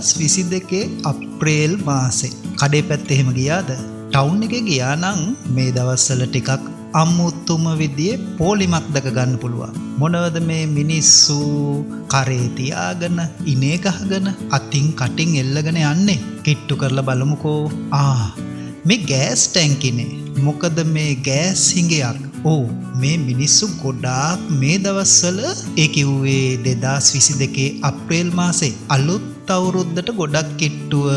2022 අප්‍රේල් මාසේ කඩේ පැත්තේ එහෙම ගියාද? ටවුන් එකේ ගියා නම් මේ දවස්වල ටිකක් අමුතුම විදිහේ පොලිමක් දැක ගන්න පුළුවන්. මොනවද මේ මිනිස්සු කරේ තියාගෙන ඉනේ ගහගෙන අතින් කටින් එල්ලගෙන යන්නේ? කිට්ටු කරලා බලමුකෝ. මේ ගෑස් ටැංකිනේ. මොකද මේ ගෑස් හිඟයක්. මේ මිනිස්සු ගොඩාක් මේ දවස්වල ඒ කිව්වේ 2022 අප්‍රේල් මාසේ අලුත් අවුරුද්දට ගොඩක් කිට්ටුව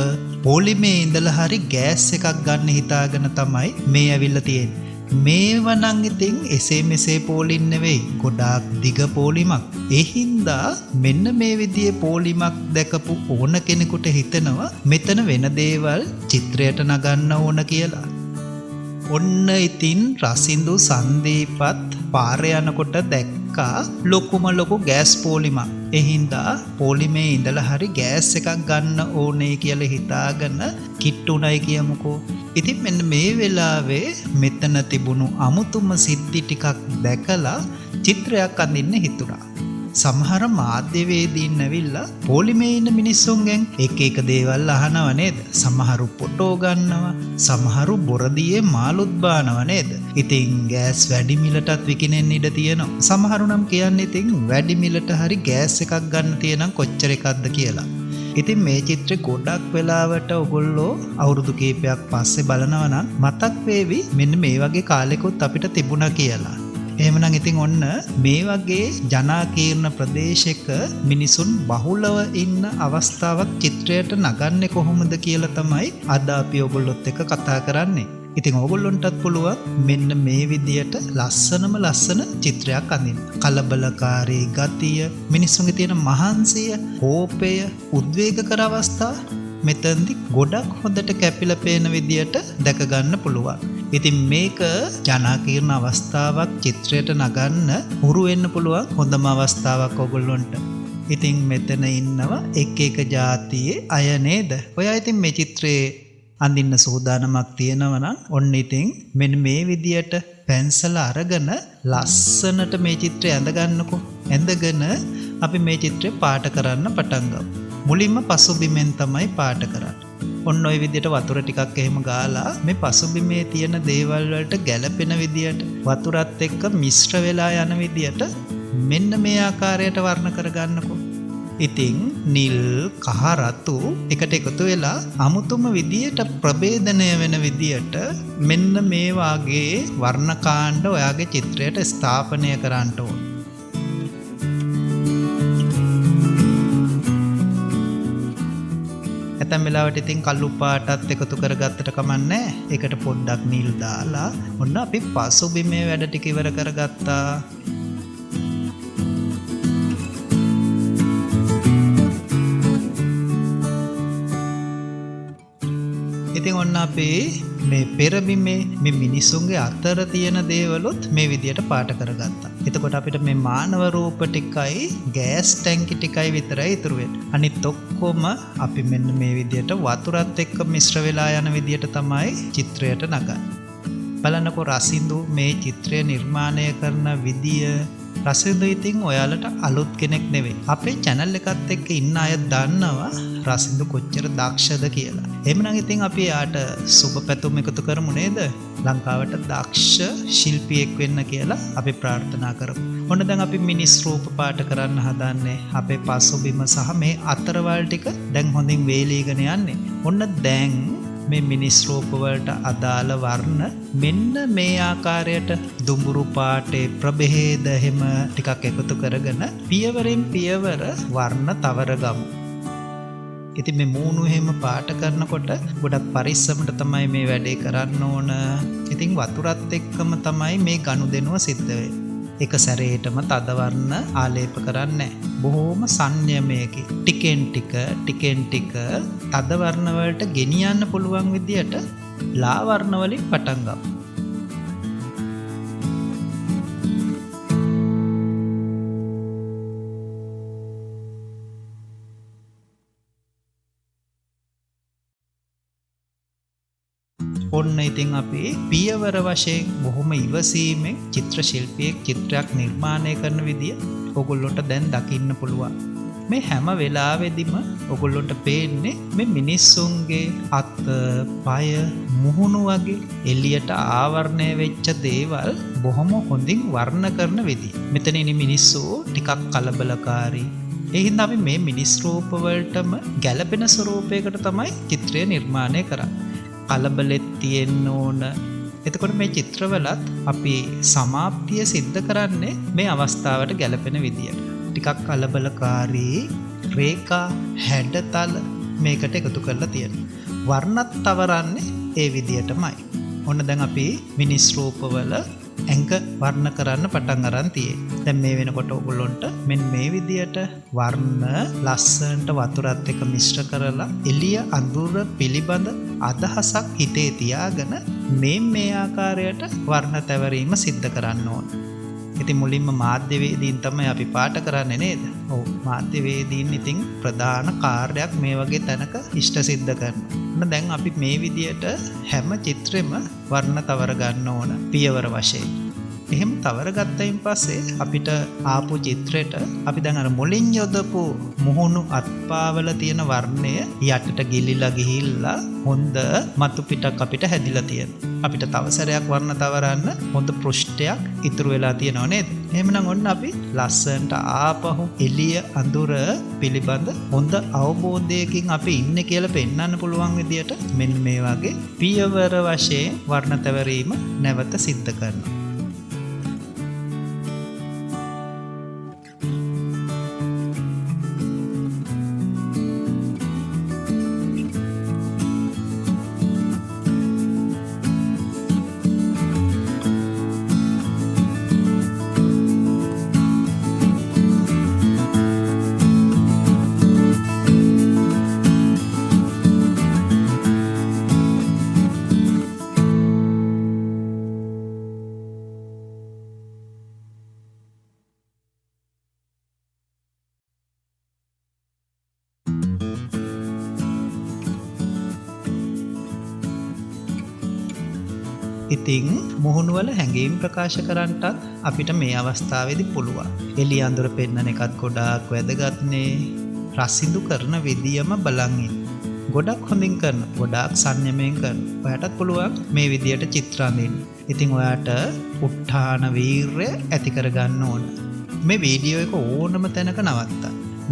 පොලිමේ ඉඳලා හරි ගෑස් එකක් ගන්න හිතාගෙන තමයි මේ ඇවිල්ලා තියෙන්නේ. මේව නම් ඉතින් එසේ මෙසේ පොලින් නෙවෙයි, ගොඩාක් දිග පොලිමක්. ඒ හින්දා මෙන්න මේ විදිහේ පොලිමක් දැකපු ඕන කෙනෙකුට හිතෙනවා මෙතන වෙන දේවල් චිත්‍රයට නගන්න ඕන කියලා. ඔන්න ඉතින් රසින්දු සංදීපත් පාරේ යනකොට දැක්කා ලොකුම ලොකු ගෑස් පොලිමක්. ඒ හින්දා පොලිමේ ඉඳලා හරි ගෑස් එකක් ගන්න ඕනේ කියලා හිතාගෙන කිට්ටුණයි කියමුකෝ. ඉතින් මෙන්න මේ වෙලාවේ මෙතන තිබුණු අමුතුම සිද්ධි ටිකක් දැකලා චිත්‍රයක් අඳින්න හිතුණා. සමහර මාධ්‍යවේදීන් ඇවිල්ලා පොලිමේ ඉන්න මිනිස්සුන්ගෙන් එක එක දේවල් අහනව නේද? සමහරු ෆොටෝ ගන්නවා, සමහරු බොරදියේ මාළුත් බානවා නේද? ඉතින් ගෑස් වැඩි මිලටත් විකිනෙන්න ඉඩ තියෙනවා. සමහරු නම් කියන්නේ ඉතින් වැඩි මිලට හරි ගෑස් එකක් ගන්න තියෙනම් කොච්චර එකක්ද කියලා. ඉතින් මේ චිත්‍රේ ගොඩක් වෙලාවට ඔයගොල්ලෝ අවුරුදු කීපයක් පස්සේ බලනවා නම් මතක් වේවි මෙන්න මේ වගේ කාලෙකුත් අපිට තිබුණා කියලා. එහෙමනම් ඉතින් ඔන්න මේ වගේ ජනාකීර්ණ ප්‍රදේශයක මිනිසුන් බහුලව ඉන්න අවස්ථාවක් චිත්‍රයට නගන්නේ කොහොමද කියලා තමයි අද අපි ඔයගොල්ලොත් එක්ක කතා කරන්නේ. ඉතින් ඕගොල්ලොන්ටත් පුළුවන් මෙන්න මේ විදියට ලස්සන චිත්‍රයක් අඳින්න. කලබලකාරී ගතිය, මිනිස්සුන්ගේ තියෙන මහන්සිය, කෝපය, උද්වේගකර අවස්ථා මෙතෙන්දි ගොඩක් හොඳට කැපිලා පේන විදියට දැක ගන්න පුළුවන්. ඉතින් මේක ජනාකීර්ණ අවස්ථාවක් චිත්‍රයට නගන්න හුරු වෙන්න පුළුවන් හොඳම අවස්ථාවක් ඕගොල්ලොන්ට. ඉතින් මෙතන ඉන්නවා එක එක ජාතියේ අය නේද? ඔයා ඉතින් මේ චිත්‍රේ අඳින්න සූදානමක් තියෙනවා නම් ඔන්න ඉතින් මෙන්න මේ විදියට පැන්සල අරගෙන ලස්සනට මේ චිත්‍රය ඇඳ ගන්නකො. ඇඳගෙන අපි මේ චිත්‍රය පාට කරන්න පටන් ගමු. මුලින්ම පසුබිමෙන් තමයි පාට කරන්නේ. ඔන්න ඔය විදියට වතුර ටිකක් එහෙම ගාලා මේ පසුබිමේ තියෙන දේවල් වලට ගැළපෙන විදියට වතුරත් එක්ක මිශ්‍ර වෙලා යන විදියට මෙන්න මේ ආකාරයට වර්ණ කරගන්නකො. ඉතින් නිල්, කහ, රතු එකට එකතු වෙලා අමුතුම විදියට ප්‍රභේදනය වෙන විදියට මෙන්න මේ වාගේ වර්ණ කාණ්ඩ ඔයාගේ චිත්‍රයට ස්ථාපනය කරන්න ඕන. ඇතැම් වෙලාවට ඉතින් කළු පාටත් එකතු කරගත්තට කමන්නේ. ඒකට පොඩ්ඩක් නිල් දාලා ඔන්න අපි පසුබිමේ වැඩ ටික ඉවර කරගත්තා. ඉතින් ඔන්න අපි මේ පෙරබිමේ මේ මිනිසුන්ගේ අතර තියෙන දේවලුත් මේ විදියට පාට කරගත්තා. එතකොට අපිට මේ මානව රූප ටිකයි ගෑස් ටැංකි ටිකයි විතරයි ඉතුරු වෙන්නේ. අනිත් ඔක්කොම අපි මෙන්න මේ විදියට වතුරත් එක්ක මිශ්‍ර වෙලා යන විදියට තමයි චිත්‍රයට නගන්නේ. බලන්නකෝ රසින්දු මේ චිත්‍රය නිර්මාණය කරන විදිය. රසින්දු ඉතින් ඔයාලට අලුත් කෙනෙක් නෙවෙයි. අපේ channel එකත් එක්ක ඉන්න අය දන්නවා රසින්දු කොච්චර දක්ෂද කියලා. එහෙමනම් ඉතින් අපි යාට සුබ පැතුම් එකතු කරමු නේද? ලංකාවට දක්ෂ ශිල්පියෙක් වෙන්න කියලා අපි ප්‍රාර්ථනා කරමු. ඔන්න දැන් අපි මිනිස් රූප පාට කරන්න හදන්නේ. අපේ පසුබිම සහ මේ අතරවල් ටික දැන් හොඳින් වේලීගෙන යන්නේ. ඔන්න දැන් මේ මිනිස් රූප වලට අදාළ වර්ණ මෙන්න මේ ආකාරයට දුඹුරු පාටේ ප්‍රභේද හැම ටිකක් එකතු කරගෙන පියවරෙන් පියවර වර්ණ තවර ගමු. ඉතින් මේ මූණු එහෙම පාට කරනකොට ගොඩක් පරිස්සමට තමයි මේ වැඩේ කරන්න ඕන. ඉතින් වතුරත් එක්කම තමයි මේ ගනුදෙනුව සිද්ධ වෙන්නේ. එක සැරේටම තද වර්ණ ආලේප කරන්නේ නැහැ. බොහොම සංයමයකින් ටිකෙන් ටික තද වර්ණ වලට ගෙනියන්න පුළුවන් විදියට ලා වර්ණ වලින් පටන් ගමු. ඔන්න ඉතින් අපි පියවර වශයෙන් බොහොම ඉවසීමෙන් චිත්‍ර ශිල්පියෙක් චිත්‍රයක් නිර්මාණය කරන විදිය ඔයගොල්ලොන්ට දැන් දකින්න පුළුවන්. මේ හැම වෙලාවෙදිම ඔගොල්ලොන්ට පේන්නේ මේ මිනිස්සුන්ගේ අත, පය, මුහුණු වගේ එළියට ආවරණය වෙච්ච දේවල් බොහොම හොඳින් වර්ණ කරන විදිය. මෙතන ඉන්නේ මිනිස්සු ටිකක් කලබලකාරී. ඒ හින්දා අපි මේ මිනිස් රූප වලටම ගැළපෙන ස්වරූපයකට තමයි චිත්‍රය නිර්මාණය කරන්නේ. කලබලෙත් තියෙන්න ඕන. එතකොට මේ චිත්‍රවලත් අපි සමාප්තිය සිද්ධ කරන්නේ මේ අවස්ථාවට ගැළපෙන විදියට. ටිකක් කලබලකාරී රේඛා හැඩතල මේකට එකතු කරලා තියෙනවා. වර්ණත් තවරන්නේ ඒ විදියටමයි. ඔන්න දැන් අපි මිනිස් රූපවල ඇඟ වර්ණ කරන්න පටන් අරන් තියෙන්නේ. දැන් මේ වෙනකොට ඔයගොල්ලන්ට මෙන්න මේ විදියට වර්ණ ලස්සනට වතුරත් එක්ක මිශ්‍ර කරලා එළිය අඳුර පිළිබඳ අදහසක් හිතේ තියාගෙන මේ ආකාරයට වර්ණ තැවරීම සිද්ධ කරන්න ඕන. ඉතින් මුලින්ම මාධ්‍යවේදීන් තමයි අපි පාට කරන්නේ නේද? ඔව් මාධ්‍යවේදීන් ඉතින් ප්‍රධාන කාර්යයක් මේ වගේ තැනක ඉෂ්ට සිද්ධ කරනවා. දැන් අපි මේ විදියට හැම චිත්‍රෙම වර්ණ තවර ගන්න ඕන පියවර වශයෙන්. එහෙම තවර ගත්තයින් පස්සේ අපිට ආපු චිත්‍රෙට අපි දැන් අර මුලින් යොදපු මුහුණු අත්පාවල තියෙන වර්ණය යටට ගිලිලා ගිහිල්ලා හොඳ මතු පිටක් අපිට හැදිලා තියෙනවා. අපිට තව සැරයක් වර්ණ තවරන්න හොඳ පෘෂ්ඨයක් ඉතුරු වෙලා තියෙනව නේද? එහෙමනම් ඔන්න අපි ලස්සනට ආපහු එළිය අඳුර පිළිබඳ හොඳ අවබෝධයකින් අපි ඉන්නේ කියලා පෙන්වන්න පුළුවන් විදියට මෙන්න මේ වගේ පියවර වශයෙන් වර්ණ තැවරීම නැවත සිද්ධ කරනවා. ඉතින් මුහුණුවල හැඟීම් ප්‍රකාශ කරන්නටත් අපිට මේ අවස්ථාවේදී පුළුවන්. එළිය අඳුර පෙන්නන එකත් ගොඩාක් වැදගත්නේ. රසිදු කරන විදියම බලන් ඉන්න. ගොඩක් හොඳින් කරන, ගොඩාක් සංයමයෙන් කරන. ඔයාටත් පුළුවන් මේ විදියට චිත්‍ර අඳින්න. ඉතින් ඔයාට උත්හාන වීරය ඇති කරගන්න ඕන. මේ වීඩියෝ එක ඕනම තැනක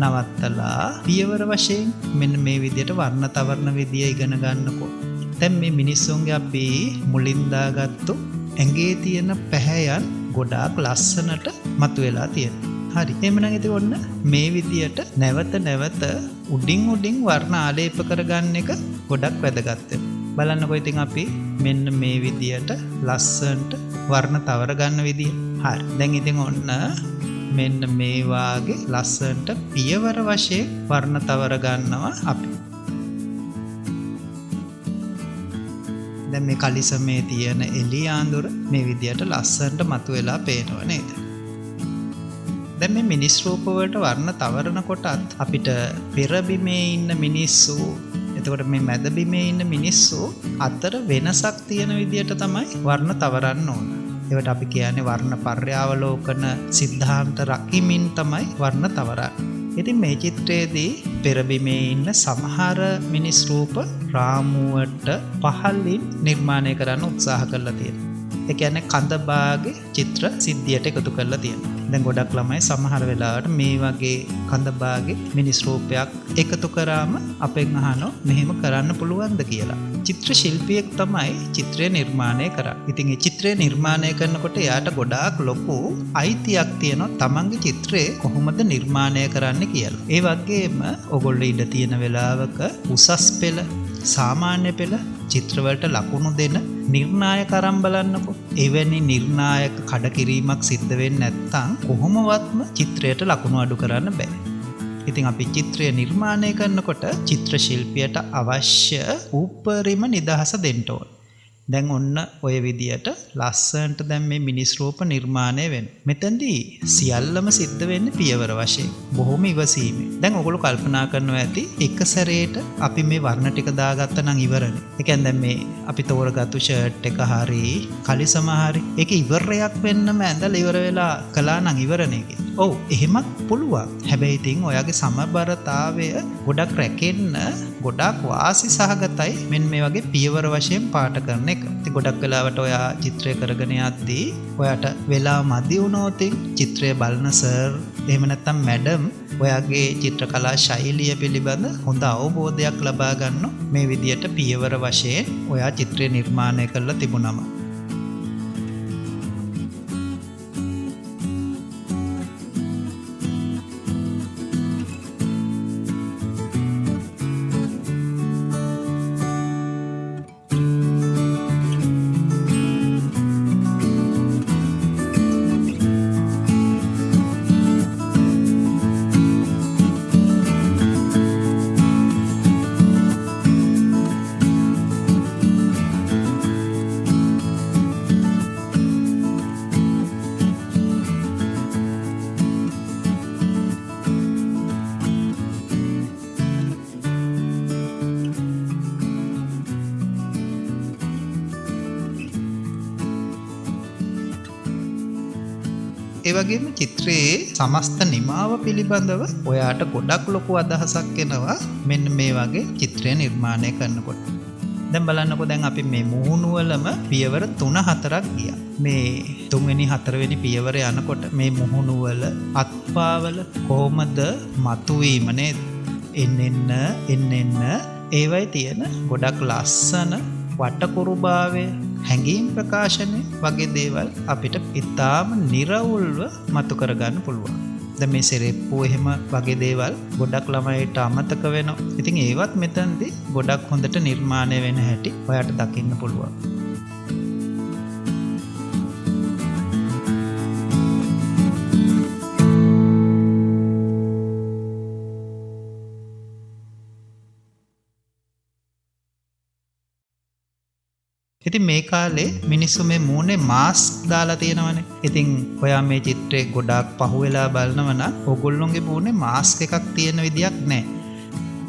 නවත්තලා පියවර වශයෙන් මෙන්න මේ විදියට වර්ණ තවරන විදිය ඉගෙන ගන්නකො. දැන් මේ මිනිස්සුන්ගේ අපි මුලින් දාගත්තු ඇඟේ තියෙන පැහැයන් ගොඩාක් ලස්සනට මතුවලා තියෙනවා. හරි. එහෙමනම් ඉතින් ඔන්න මේ විදියට නැවත උඩින් වර්ණ ආලේප කරගන්න එක ගොඩක් වැදගත් වෙනවා. බලන්නකො ඉතින් අපි මෙන්න මේ විදියට ලස්සනට වර්ණ තවර ගන්න විදිය. හරි. දැන් ඉතින් ඔන්න මෙන්න මේ වාගේ ලස්සනට පියවර වශයෙන් වර්ණ තවර ගන්නවා අපි. දැන් මේ කලිසමේ තියෙන එළිය අඳුර මේ විදියට ලස්සනට මතුවලා පේනවා නේද? දැන් මේ මිනිස් රූප වලට වර්ණ තවරන කොටත් අපිට පෙර බිමේ ඉන්න මිනිස්සු, එතකොට මේ මැද බිමේ ඉන්න මිනිස්සු අතර වෙනසක් තියෙන විදියට තමයි වර්ණ තවරන්න ඕන. ඒවට අපි කියන්නේ වර්ණ පර්යාවලෝකන සිද්ධාන්ත රකිමින් තමයි වර්ණ තවරන්නේ. ඉතින් මේ චිත්‍රයේදී පෙරබිමේ ඉන්න සමහර මිනිස් රූප රාමුවට පහළින් නිර්මාණය කරන්න උත්සාහ කරලා තියෙනවා. ඒ කියන්නේ කඳ භාගේ චිත්‍ර සිද්ධියට එකතු කරලා තියෙනවා. දැන් ගොඩක් ළමයි සමහර වෙලාවට මේ වගේ කඳ භාගේ මිනිස් රූපයක් එකතු කරාම අපෙන් අහනවා මෙහෙම කරන්න පුළුවන්ද කියලා. චිත්‍ර ශිල්පියෙක් තමයි චිත්‍රය නිර්මාණය කරන්නේ. ඉතින් මේ චිත්‍රය නිර්මාණය කරනකොට එයාට ගොඩාක් ලොකු අයිතියක් තියෙනවා තමන්ගේ චිත්‍රය කොහොමද නිර්මාණය කරන්න කියලා. ඒ වගේම ඔයගොල්ලෝ ඉඳ තියෙන වෙලාවක උසස් පෙළ, සාමාන්‍ය පෙළ චිත්‍රවලට ලකුණු දෙන නිර්ණායක අරන් බලන්නකෝ. එවැනි නිර්ණායක කඩකිරීමක් සිද්ධ වෙන්නේ නැත්නම් කොහොමවත්ම චිත්‍රයට ලකුණු අඩු කරන්න බෑ. ඉතින් අපි චිත්‍රය නිර්මාණය කරනකොට චිත්‍ර ශිල්පියට අවශ්‍ය උපරිම නිදහස දෙන්න ඕන. දැන් ඔන්න ඔය විදියට ලස්සනට දැන් මේ මිනිස් රූප නිර්මාණය වෙනවා. මෙතෙන්දී සියල්ලම සිද්ධ වෙන්නේ පියවර වශයෙන්. බොහොම ඉවසීමෙන්. දැන් ඔයගොල්ලෝ කල්පනා කරනවා ඇති එක සැරේට අපි මේ වර්ණ ටික දාගත්තා නම් ඉවරනේ. ඒ කියන්නේ දැන් මේ අපි තෝරගත්තු ෂර්ට් එක හරි, කලිසම හරි, ඒක ඉවරයක් වෙන්නම ඇඳලා ඉවර වෙලා කළා නම් ඉවරනේ. ඔව් එහෙමත් පුළුවන්. හැබැයි ඉතින් ඔයාගේ සමබරතාවය ගොඩක් රැකෙන්න ගොඩක් වාසි සහගතයි මෙන්න මේ වගේ පියවර වශයෙන් පාට කරන එක. ඉතින් ගොඩක් වෙලාවට ඔයා චිත්‍රය කරගෙන යද්දී ඔයාට වෙලා මදි වුණොත් චිත්‍රය බලන සර් එහෙම නැත්නම් මැඩම් ඔයාගේ චිත්‍රකලා ශෛලිය පිළිබඳ හොඳ අවබෝධයක් ලබා ගන්න මේ විදියට පියවර වශයෙන් ඔයා චිත්‍රය නිර්මාණය කරලා තිබුණම. ඒ වගේම චිත්‍රයේ සමස්ත නිමාව පිළිබඳව ඔයාට ගොඩක් ලොකු අදහසක් එනවා මෙන්න මේ වගේ චිත්‍රය නිර්මාණය කරනකොට. දැන් බලන්නකෝ දැන් අපි මේ මුහුණු වලම පියවර 3-4ක් ගියා. මේ 3වෙනි 4වෙනි පියවර යනකොට මේ මුහුණු වල අත්පාවල කොහොමද මතුවීම නේද? එන්නෙන්න ඒවයි තියෙන ගොඩක් ලස්සන වටකුරුභාවය හැඟීම් ප්‍රකාශනය වගේ දේවල් අපිට ඉතාම නිර්වුල්ව මතු කරගන්න පුළුවන්. දැන් මේ සෙරෙප්පු එහෙම වගේ දේවල් ගොඩක් ළමයිට අමතක වෙනවා. ඉතින් ඒවත් මෙතනදී ගොඩක් හොඳට නිර්මාණය වෙන හැටි ඔයාට දකින්න පුළුවන්. ඉතින් මේ කාලේ මිනිස්සු මේ මූණේ මාස්ක් දාලා තියෙනවනේ. ඉතින් ඔයා මේ චිත්‍රේ ගොඩාක් පහුවෙලා බලනව නම් ඔයගොල්ලොන්ගේ මූණේ මාස්ක් එකක් තියෙන විදියක් නැහැ.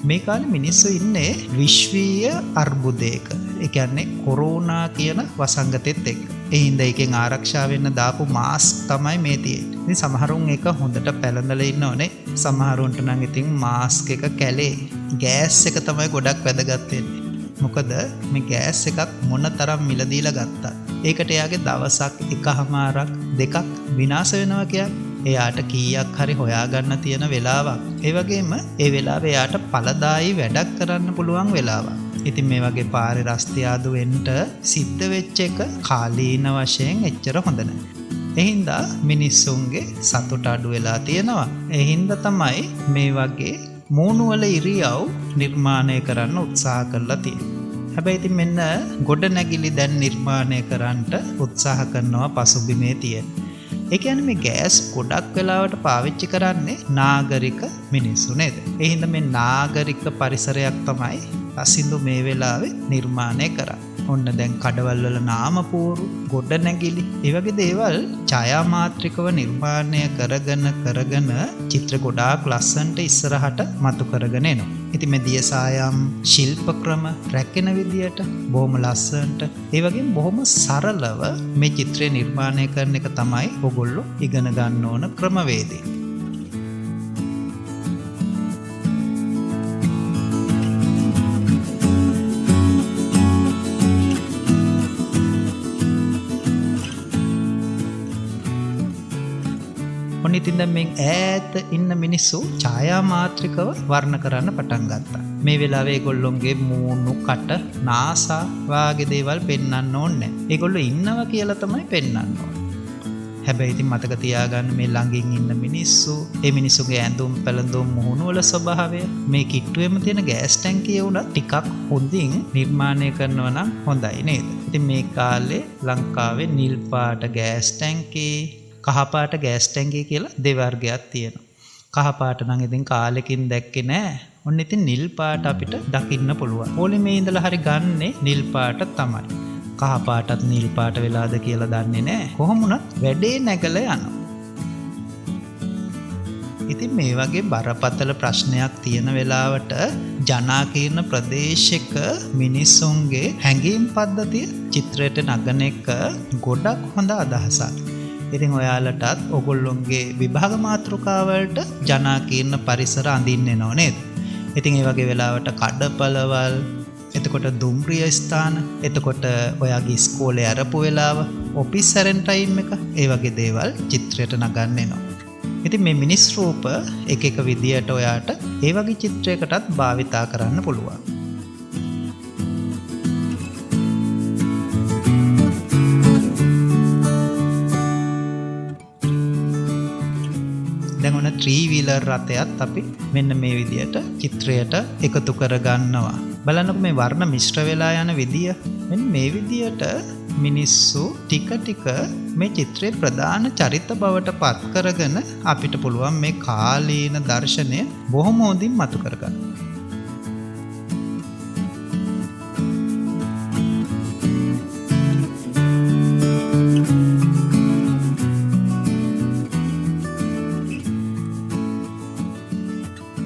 මේ කාලේ මිනිස්සු ඉන්නේ විශ්වීය අර්බුදයක. ඒ කියන්නේ කොරෝනා කියන වසංගතෙත් එක්ක. ඒ හින්දා එකෙන් ආරක්ෂා වෙන්න දාපු මාස්ක් තමයි මේ තියෙන්නේ. ඉතින් සමහරුන් එක හොඳට පැලඳලා ඉන්නෝනේ. සමහරුන්ට නම් ඉතින් මාස්ක් එක කැලේ. ගෑස් එක තමයි ගොඩක් වැදගත් වෙන්නේ. මොකද මේ ගෑස් එකක් මොන තරම් මිල දීලා ගත්තා. ඒකට එයාගේ දවසක් එකමාරක් දෙකක් විනාශ වෙනවා කියන්නේ එයාට කීයක් හරි හොයාගන්න තියෙන වෙලාවක්. ඒ වගේම ඒ වෙලාවේ එයාට ඵලදායි වැඩක් කරන්න පුළුවන් වෙලාවක්. ඉතින් මේ වගේ පාරේ රස්තියාදු වෙන්න සිද්ධ වෙච්ච එක කාලීන වශයෙන් එච්චර හොඳ නැහැ. ඒ හින්දා මිනිස්සුන්ගේ සතුට අඩු වෙලා තියෙනවා. ඒ හින්දා තමයි මේ වගේ මූණු වල ඉරියව් නිර්මාණය කරන්න උත්සාහ කරලා තියෙනවා. හැබැයි ඉතින් මෙන්න ගොඩනැගිලි දැන් නිර්මාණය කරන්නට උත්සාහ කරනවා පසුබිමේ තියෙන. ඒ කියන්නේ මේ ගෑස් ගොඩක් වෙලාවට පාවිච්චි කරන්නේ නාගරික මිනිස්සු නේද? ඒ හින්දා මේ නාගරික පරිසරයක් තමයි අසින්දු මේ වෙලාවේ නිර්මාණය කරන්නේ. ඔන්න දැන් කඩවල් වල නාමපුවරු ගොඩනැගිලි ඒ වගේ දේවල් ඡායාමාත්‍රිකව නිර්මාණය කරගෙන චිත්‍ර ගොඩාක් ලස්සනට ඉස්සරහට මතු කරගෙන එනවා. ඉතින් මේ දියසායම් ශිල්ප ක්‍රම රැකෙන විදියට බොහොම ලස්සනට ඒ වගේම බොහොම සරලව මේ චිත්‍රය නිර්මාණය කරන එක තමයි ඔයගොල්ලෝ ඉගෙන ගන්න ඕන ක්‍රමවේදය. ඉතින් දැන් මේ ඈත ඉන්න මිනිස්සු ඡායාමාත්‍රිකව වර්ණ කරන්න පටන් ගත්තා. මේ වෙලාවේ ඒගොල්ලොන්ගේ මූණු, කට, නාසා වාගේ දේවල් පෙන්වන්න ඕනේ නැහැ. ඒගොල්ලෝ ඉන්නවා කියලා තමයි පෙන්වන්න ඕනේ. හැබැයි ඉතින් මතක තියාගන්න මේ ළඟින් ඉන්න මිනිස්සු, ඒ මිනිස්සුගේ ඇඳුම් පැළඳුම් මුහුණු වල ස්වභාවය, මේ කිට්ටුවේම තියෙන ගෑස් ටැංකිය උනත් ටිකක් හොඳින් නිර්මාණය කරනවා නම් හොඳයි නේද? ඉතින් මේ කාලේ ලංකාවේ නිල් පාට ගෑස් ටැංකි, කහපාට ගෑස් ටැංකිය කියලා දෙවර්ගයක් තියෙනවා. කහපාට නම් ඉතින් කාලෙකින් දැක්කේ නෑ. ඔන්න ඉතින් නිල් පාට අපිට දකින්න පුළුවන්. පොලිමේ ඉඳලා හරි ගන්නෙ නිල් පාට තමයි. කහපාටත් නිල් පාට වෙලාද කියලා දන්නේ නෑ. කොහොම වුණත් වැඩේ නැගලා යනවා. ඉතින් මේ වගේ බරපතල ප්‍රශ්නයක් තියෙන වෙලාවට ජනාකීර්ණ ප්‍රදේශයක මිනිස්සුන්ගේ හැඟීම් පද්ධතිය චිත්‍රයට නගන එක ගොඩක් හොඳ අදහසක්. ඉතින් ඔයාලටත් ඔයගොල්ලොන්ගේ විභාග මාතෘකාවලට ජනාකීර්ණ පරිසර අඳින්න එනව නේද? ඉතින් ඒ වගේ වෙලාවට කඩපළවල්, එතකොට දුම්රිය ස්ථාන, එතකොට ඔයාගේ ඉස්කෝලේ අරපු වෙලාව, ඔෆිස් සැරෙන් ටයිම් එක, ඒ වගේ දේවල් චිත්‍රයට නගන්න එනවා. ඉතින් මේ මිනිස් රූප එක විදියට ඔයාට ඒ වගේ චිත්‍රයකටත් භාවිතා කරන්න පුළුවන්. දැන් ඔන්න 3-wheeler රථයත් අපි මෙන්න මේ විදියට චිත්‍රයට එකතු කරගන්නවා. බලන්නකො මේ වර්ණ මිශ්‍ර වෙලා යන විදිය. මෙන්න මේ විදියට මිනිස්සු ටික මේ චිත්‍රයේ ප්‍රධාන චරිත බවට පත් කරගෙන අපිට පුළුවන් මේ කාලීන දර්ශනය බොහොම හොඳින් මතු කරගන්න.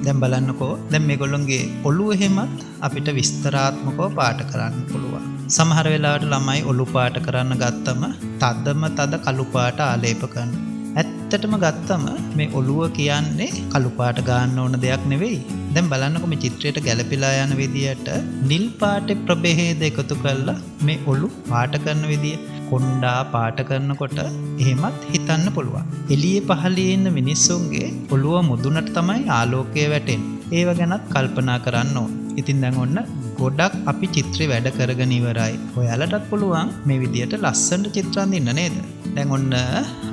දැන් බලන්නකෝ, දැන් මේගොල්ලොන්ගේ ඔළුව එහෙමත් අපිට විස්තරාත්මකව පාට කරන්න පුළුවන්. සමහර වෙලාවට ළමයි ඔළු පාට කරන්න ගත්තම තද කළු පාට ආලේප කරනවා. ඇත්තටම ගත්තම මේ ඔළුව කියන්නේ කළු පාට ගන්න ඕන දෙයක් නෙවෙයි. දැන් බලන්නකෝ මේ චිත්‍රයට ගැලපිලා යන විදියට නිල් පාටේ ප්‍රභේද එකතු කරලා මේ ඔළු පාට කරන විදිය කොණ්ඩා පාට කරනකොට එහෙමත් හිතන්න පුළුවන්. එළියේ පහළේ ඉන්න මිනිස්සුන්ගේ ඔළුව මුදුනට තමයි ආලෝකය වැටෙන්නේ. ඒව ගැනත් කල්පනා කරන්න ඕන. ඉතින් දැන් ඔන්න ගොඩක් අපි චිත්‍රේ වැඩ කරගෙන ඉවරයි. ඔයාලටත් පුළුවන් මේ විදියට ලස්සනට චිත්‍ර අඳින්න නේද? දැන් ඔන්න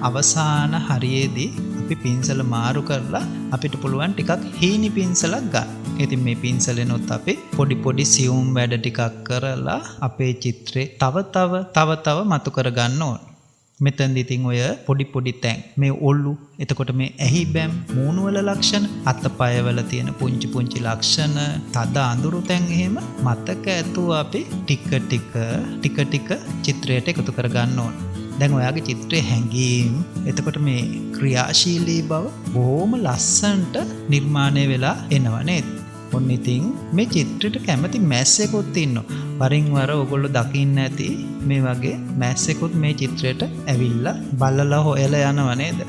අවසාන හරියේදී අපි පින්සල මාරු කරලා අපිට පුළුවන් ටිකක් හීනි පින්සලක් ගන්න. ඉතින් මේ පින්සලෙනොත් අපි පොඩි සියුම් වැඩ ටිකක් කරලා අපේ චිත්‍රේ තව මතු කරගන්න ඕන. මෙතනදී ඉතින් ඔය පොඩි තැන්, මේ ඔළු, එතකොට මේ ඇහි බැම්, මූණු වල ලක්ෂණ, අතපය වල තියෙන පුංචි ලක්ෂණ, තද අඳුරු තැන් එහෙම මතක ඇතුව අපි ටික චිත්‍රයට එකතු කරගන්න ඕන. දැන් ඔයාගේ චිත්‍රයේ හැඟීම්, එතකොට මේ ක්‍රියාශීලී බව බොහොම ලස්සනට නිර්මාණය වෙලා එනවා නේද? ඔන්න ඉතින් මේ චිත්‍රයට කැමති මැස්සෙකුත් ඉන්නවා. වරින් වර ඔයගොල්ලෝ දකින්න ඇති මේ වගේ මැස්සෙකුත් මේ චිත්‍රයට ඇවිල්ලා බලලා හොයලා යනවා නේද?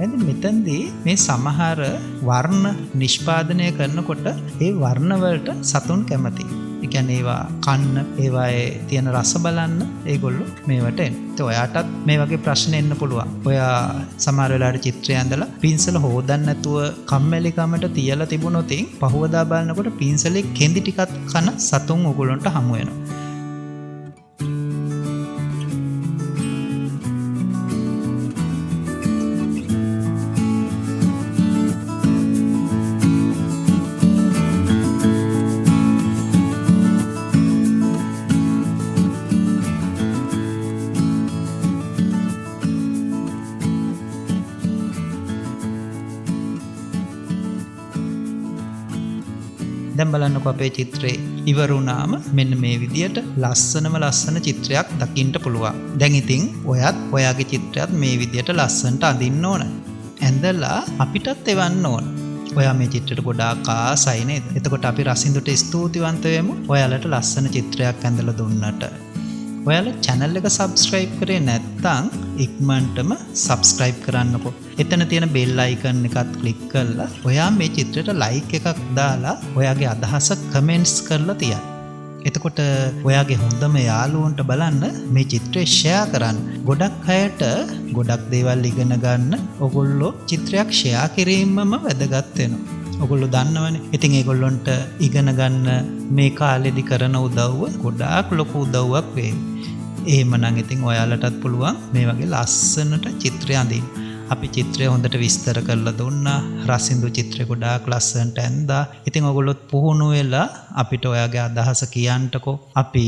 එහෙනම් මෙතනදී මේ සමහර වර්ණ නිෂ්පාදනය කරනකොට ඒ වර්ණ වලට සතුන් කැමති. ඒ කියන්නේ ඒවා කන්න, ඒවායේ තියෙන රස බලන්න ඒගොල්ලෝ මේවට එන. ඒත් ඔයාටත් මේ වගේ ප්‍රශ්න එන්න පුළුවන්. ඔයා සමහර වෙලාවට චිත්‍රය ඇඳලා පින්සල හොදන්න නැතුව කම්මැලිකමට තියලා තිබුණොත් පහුවදා බලනකොට පින්සලේ කෙඳි ටිකක් කන සතුන් ඔයගොල්ලන්ට හමු වෙනවා. දැන් බලන්නකො අපේ චිත්‍රේ ඉවර වුණාම මෙන්න මේ විදියට ලස්සන චිත්‍රයක් දකින්න පුළුවන්. දැන් ඉතින් ඔයත් ඔයාගේ චිත්‍රයත් මේ විදියට ලස්සනට අඳින්න ඕන. ඇඳලා අපිටත් එවන්න ඕන. ඔයා මේ චිත්‍රයට ගොඩාක් ආසයි නේද? එතකොට අපි රසින්දුට ස්තුතිවන්ත වෙමු. ඔයාලට ලස්සන චිත්‍රයක් ඇඳලා දුන්නට. ඔයාලා channel එක subscribe කරේ නැත්නම් ඉක්මනටම subscribe කරන්නකෝ. එතන තියෙන bell icon එකත් click කරලා ඔයා මේ චිත්‍රයට like එකක් දාලා ඔයාගේ අදහස comments කරලා තියන්න. එතකොට ඔයාගේ හොඳම යාළුවන්ට බලන්න මේ චිත්‍රය share කරන්න. ගොඩක් අයට ගොඩක් දේවල් ඉගෙන ගන්න ඔයගොල්ලෝ චිත්‍රයක් share කිරීමම වැදගත් වෙනවා. ඔයගොල්ලෝ දන්නවනේ. ඉතින් ඒගොල්ලොන්ට ඉගෙන ගන්න මේ කාලෙදි කරන උදව්ව ගොඩාක් ලොකු උදව්වක් වෙයි. එහෙමනම් ඉතින් ඔයාලටත් පුළුවන් මේ වගේ ලස්සනට චිත්‍රය අඳින්න. අපි චිත්‍රය හොඳට විස්තර කරලා දුන්නා. රසින්දු චිත්‍රය ගොඩාක් ලස්සනට ඇඳා. ඉතින් ඔයගොල්ලොත් පුහුණු වෙලා අපිට ඔයාගේ අදහස කියන්නකෝ. අපි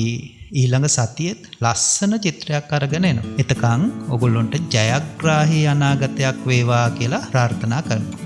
ඊළඟ සතියේත් ලස්සන චිත්‍රයක් අරගෙන එනවා. එතකන් ඔයගොල්ලොන්ට ජයග්‍රාහී අනාගතයක් වේවා කියලා ප්‍රාර්ථනා කරනවා.